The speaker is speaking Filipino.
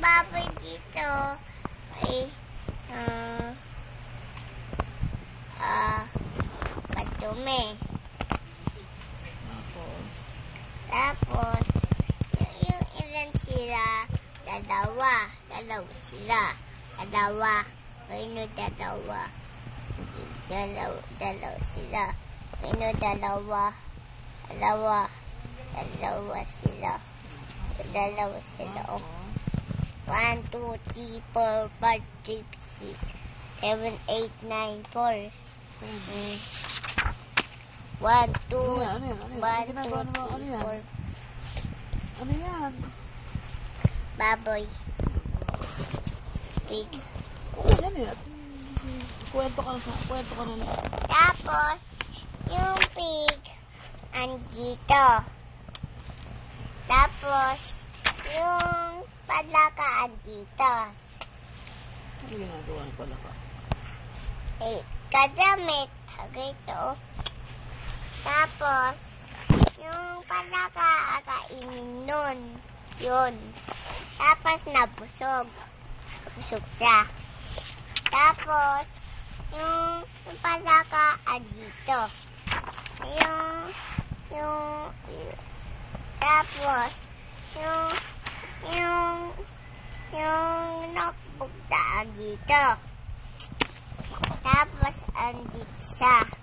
baboy dito ay madumi. Tapos, yung ilan sila, dalawa sila. Dalawa sila. Dalawa sila. 1, 2, 3, 4, 5, 6, 7, 8, 9, 4. 1, 2, 3, 4. Ano yan? Baboy. Pig. Ano yan? Kwento ka na lang. Tapos, yung pig, andito. Tapos, yung palaka, andito. Ano ginagawa ng palaka? Kadamit. Ito. Tapos, yung palaka, akainin nun. Yun. Tapos, nabusog. Busog siya. Tapos, yung palaka, andito. Tapos, yung notebook na andito. Tapos, andito siya.